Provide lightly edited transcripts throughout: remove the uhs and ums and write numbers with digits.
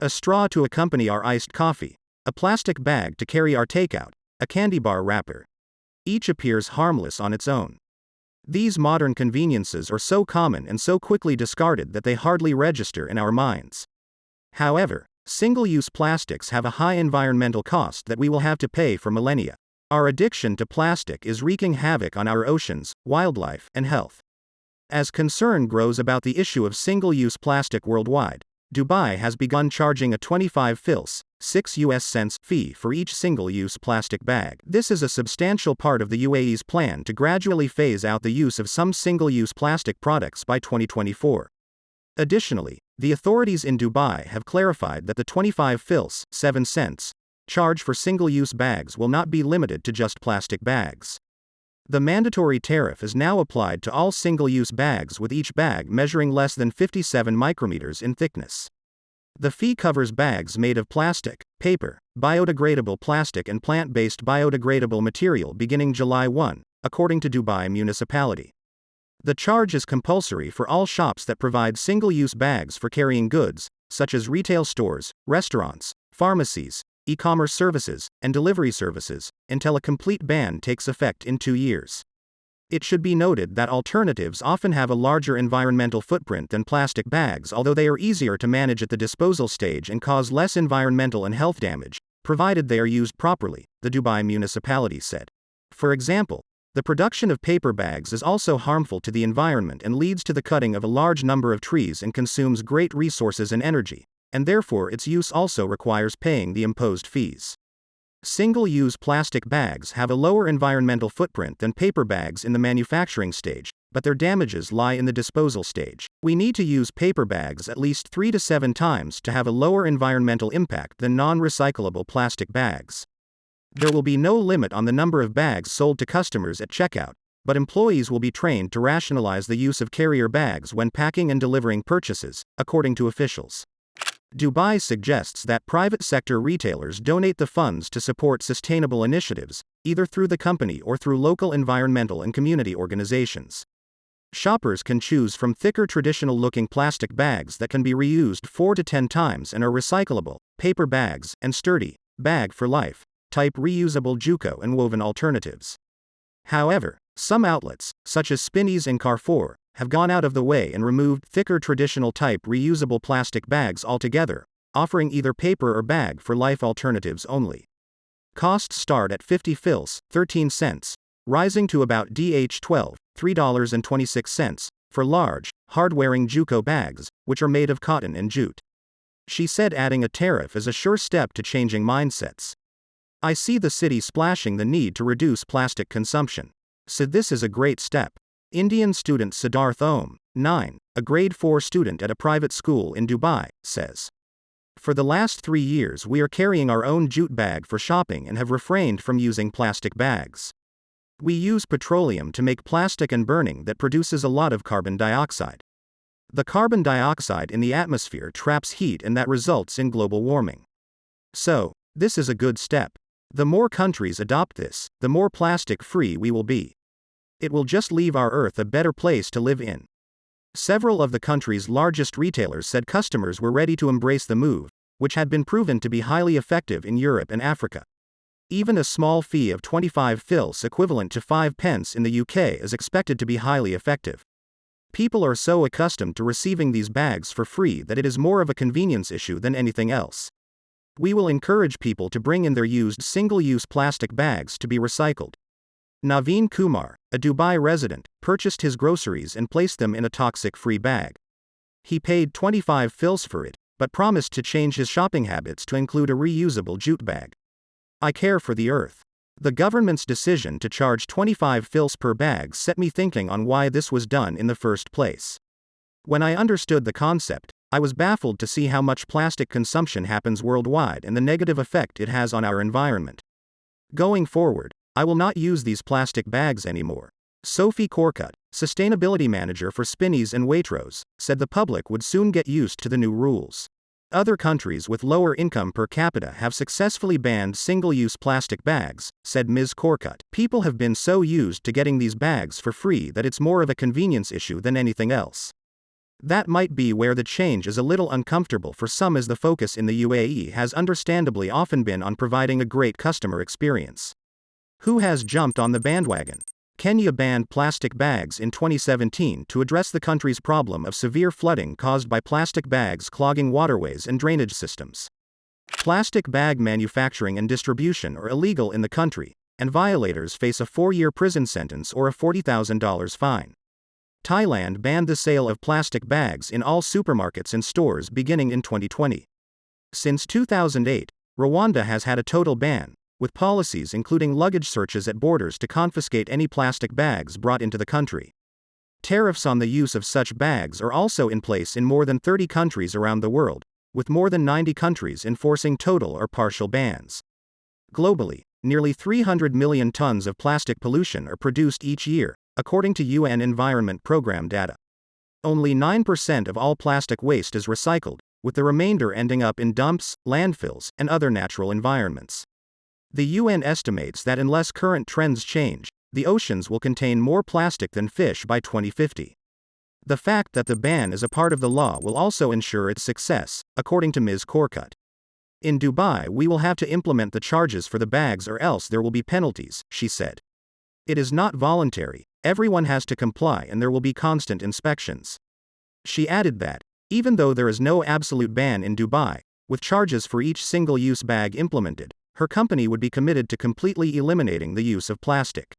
A straw to accompany our iced coffee, a plastic bag to carry our takeout, a candy bar wrapper. Each appears harmless on its own. These modern conveniences are so common and so quickly discarded that they hardly register in our minds. However, single-use plastics have a high environmental cost that we will have to pay for millennia. Our addiction to plastic is wreaking havoc on our oceans, wildlife, and health. As concern grows about the issue of single-use plastic worldwide, Dubai has begun charging a 25 fils, 6 US cents fee for each single-use plastic bag. This is a substantial part of the UAE's plan to gradually phase out the use of some single-use plastic products by 2024. Additionally, the authorities in Dubai have clarified that the 25 fils, 7 cents, charge for single-use bags will not be limited to just plastic bags. The mandatory tariff is now applied to all single-use bags with each bag measuring less than 57 micrometers in thickness. The fee covers bags made of plastic, paper, biodegradable plastic and plant-based biodegradable material beginning July 1, according to Dubai Municipality. The charge is compulsory for all shops that provide single-use bags for carrying goods, such as retail stores, restaurants, pharmacies, e-commerce services, and delivery services, until a complete ban takes effect in 2 years. It should be noted that alternatives often have a larger environmental footprint than plastic bags, although they are easier to manage at the disposal stage and cause less environmental and health damage, provided they are used properly, the Dubai municipality said. For example, the production of paper bags is also harmful to the environment and leads to the cutting of a large number of trees and consumes great resources and energy, and therefore its use also requires paying the imposed fees. Single-use plastic bags have a lower environmental footprint than paper bags in the manufacturing stage, but their damages lie in the disposal stage. We need to use paper bags at least 3 to 7 times to have a lower environmental impact than non-recyclable plastic bags. There will be no limit on the number of bags sold to customers at checkout, but employees will be trained to rationalize the use of carrier bags when packing and delivering purchases, according to officials. Dubai suggests that private sector retailers donate the funds to support sustainable initiatives, either through the company or through local environmental and community organizations. Shoppers can choose from thicker traditional-looking plastic bags that can be reused 4 to 10 times and are recyclable, paper bags, and sturdy, bag for life, type reusable JUCO and woven alternatives. However, some outlets, such as Spinneys and Carrefour, have gone out of the way and removed thicker traditional type reusable plastic bags altogether, offering either paper or bag for life alternatives only. Costs start at 50 fils, 13 cents, rising to about DH12, $3.26, for large, hard-wearing JUCO bags, which are made of cotton and jute. She said adding a tariff is a sure step to changing mindsets. I see the city splashing the need to reduce plastic consumption. So this is a great step. Indian student Siddharth Om, 9, a grade 4 student at a private school in Dubai, says. For the last 3 years we are carrying our own jute bag for shopping and have refrained from using plastic bags. We use petroleum to make plastic and burning that produces a lot of carbon dioxide. The carbon dioxide in the atmosphere traps heat and that results in global warming. So, this is a good step. The more countries adopt this, the more plastic-free we will be. It will just leave our Earth a better place to live in. Several of the country's largest retailers said customers were ready to embrace the move, which had been proven to be highly effective in Europe and Africa. Even a small fee of 25 fils equivalent to 5 pence in the UK is expected to be highly effective. People are so accustomed to receiving these bags for free that it is more of a convenience issue than anything else. We will encourage people to bring in their used single-use plastic bags to be recycled. Naveen Kumar, a Dubai resident, purchased his groceries and placed them in a toxic-free bag. He paid 25 fils for it, but promised to change his shopping habits to include a reusable jute bag. I care for the earth. The government's decision to charge 25 fils per bag set me thinking on why this was done in the first place. When I understood the concept, I was baffled to see how much plastic consumption happens worldwide and the negative effect it has on our environment. Going forward, I will not use these plastic bags anymore. Sophie Corcutt, sustainability manager for Spinneys and Waitrose, said the public would soon get used to the new rules. Other countries with lower income per capita have successfully banned single-use plastic bags, said Ms. Corcutt. People have been so used to getting these bags for free that it's more of a convenience issue than anything else. That might be where the change is a little uncomfortable for some, as the focus in the UAE has understandably often been on providing a great customer experience. Who has jumped on the bandwagon? Kenya banned plastic bags in 2017 to address the country's problem of severe flooding caused by plastic bags clogging waterways and drainage systems. Plastic bag manufacturing and distribution are illegal in the country, and violators face a 4-year prison sentence or a $40,000 fine. Thailand banned the sale of plastic bags in all supermarkets and stores beginning in 2020. Since 2008, Rwanda has had a total ban, with policies including luggage searches at borders to confiscate any plastic bags brought into the country. Tariffs on the use of such bags are also in place in more than 30 countries around the world, with more than 90 countries enforcing total or partial bans. Globally, nearly 300 million tons of plastic pollution are produced each year, according to UN Environment Programme data. Only 9% of all plastic waste is recycled, with the remainder ending up in dumps, landfills, and other natural environments. The UN estimates that unless current trends change, the oceans will contain more plastic than fish by 2050. The fact that the ban is a part of the law will also ensure its success, according to Ms. Korkut. In Dubai, we will have to implement the charges for the bags or else there will be penalties, she said. It is not voluntary, everyone has to comply and there will be constant inspections. She added that, even though there is no absolute ban in Dubai, with charges for each single-use bag implemented, her company would be committed to completely eliminating the use of plastic.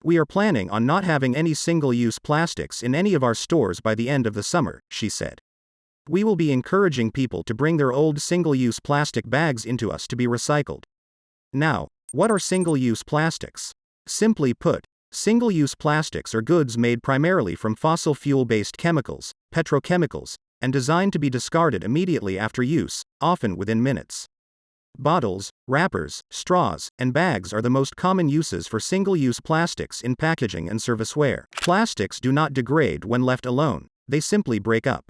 We are planning on not having any single-use plastics in any of our stores by the end of the summer, she said. We will be encouraging people to bring their old single-use plastic bags into us to be recycled. Now, what are single-use plastics? Simply put, single-use plastics are goods made primarily from fossil fuel-based chemicals, petrochemicals, and designed to be discarded immediately after use, often within minutes. Bottles, wrappers, straws, and bags are the most common uses for single-use plastics in packaging and serviceware. Plastics do not degrade when left alone, they simply break up.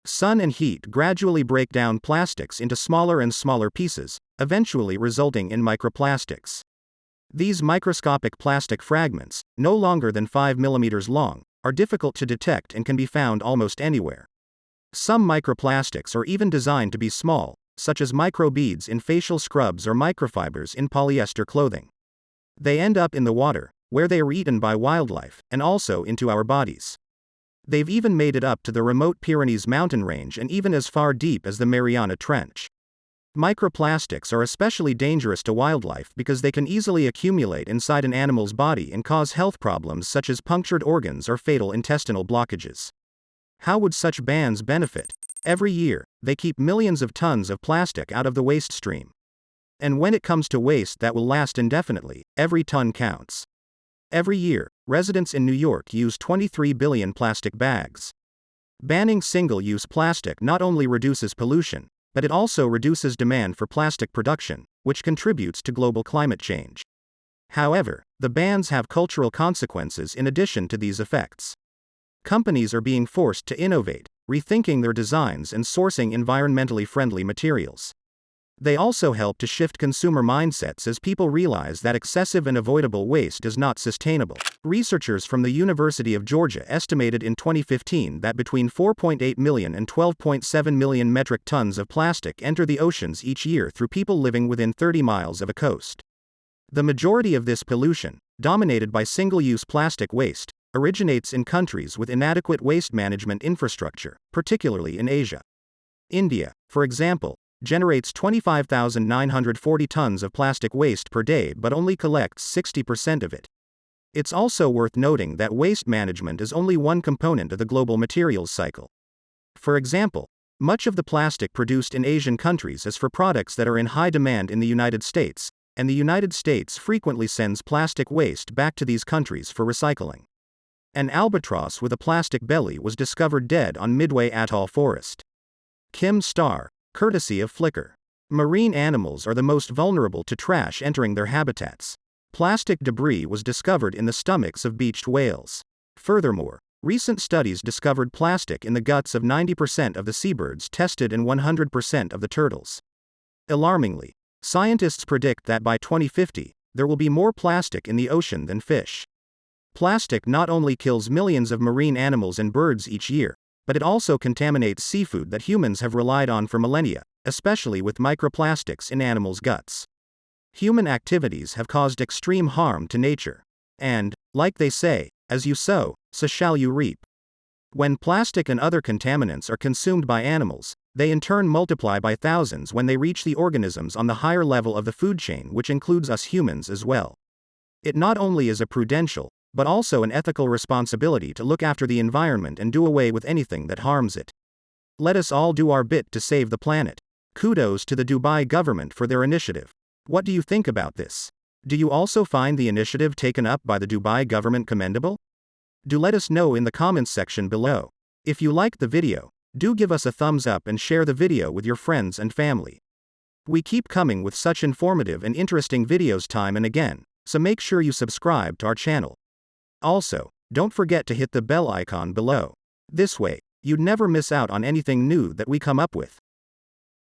Sun and heat gradually break down plastics into smaller and smaller pieces, eventually resulting in microplastics. These microscopic plastic fragments, no longer than 5 mm long, are difficult to detect and can be found almost anywhere. Some microplastics are even designed to be small, such as microbeads in facial scrubs or microfibers in polyester clothing. They end up in the water, where they are eaten by wildlife, and also into our bodies. They've even made it up to the remote Pyrenees mountain range and even as far deep as the Mariana Trench. Microplastics are especially dangerous to wildlife because they can easily accumulate inside an animal's body and cause health problems such as punctured organs or fatal intestinal blockages. How would such bans benefit? Every year, they keep millions of tons of plastic out of the waste stream. And when it comes to waste that will last indefinitely, every ton counts. Every year, residents in New York use 23 billion plastic bags. Banning single-use plastic not only reduces pollution, but it also reduces demand for plastic production, which contributes to global climate change. However, the bans have cultural consequences in addition to these effects. Companies are being forced to innovate, rethinking their designs and sourcing environmentally friendly materials. They also help to shift consumer mindsets as people realize that excessive and avoidable waste is not sustainable. Researchers from the University of Georgia estimated in 2015 that between 4.8 million and 12.7 million metric tons of plastic enter the oceans each year through people living within 30 miles of a coast. The majority of this pollution, dominated by single-use plastic waste, originates in countries with inadequate waste management infrastructure, particularly in Asia. India, for example, generates 25,940 tons of plastic waste per day but only collects 60% of it. It's also worth noting that waste management is only one component of the global materials cycle. For example, much of the plastic produced in Asian countries is for products that are in high demand in the United States, and the United States frequently sends plastic waste back to these countries for recycling. An albatross with a plastic belly was discovered dead on Midway Atoll Forest. Kim Starr, courtesy of Flickr. Marine animals are the most vulnerable to trash entering their habitats. Plastic debris was discovered in the stomachs of beached whales. Furthermore, recent studies discovered plastic in the guts of 90% of the seabirds tested and 100% of the turtles. Alarmingly, scientists predict that by 2050, there will be more plastic in the ocean than fish. Plastic not only kills millions of marine animals and birds each year, but it also contaminates seafood that humans have relied on for millennia, especially with microplastics in animals' guts. Human activities have caused extreme harm to nature. And, like they say, as you sow, so shall you reap. When plastic and other contaminants are consumed by animals, they in turn multiply by thousands when they reach the organisms on the higher level of the food chain, which includes us humans as well. It not only is a prudential, but also an ethical responsibility to look after the environment and do away with anything that harms it. Let us all do our bit to save the planet. Kudos to the Dubai government for their initiative. What do you think about this? Do you also find the initiative taken up by the Dubai government commendable? Do let us know in the comments section below. If you liked the video, do give us a thumbs up and share the video with your friends and family. We keep coming with such informative and interesting videos time and again, so make sure you subscribe to our channel. Also, don't forget to hit the bell icon below. This way, you'd never miss out on anything new that we come up with.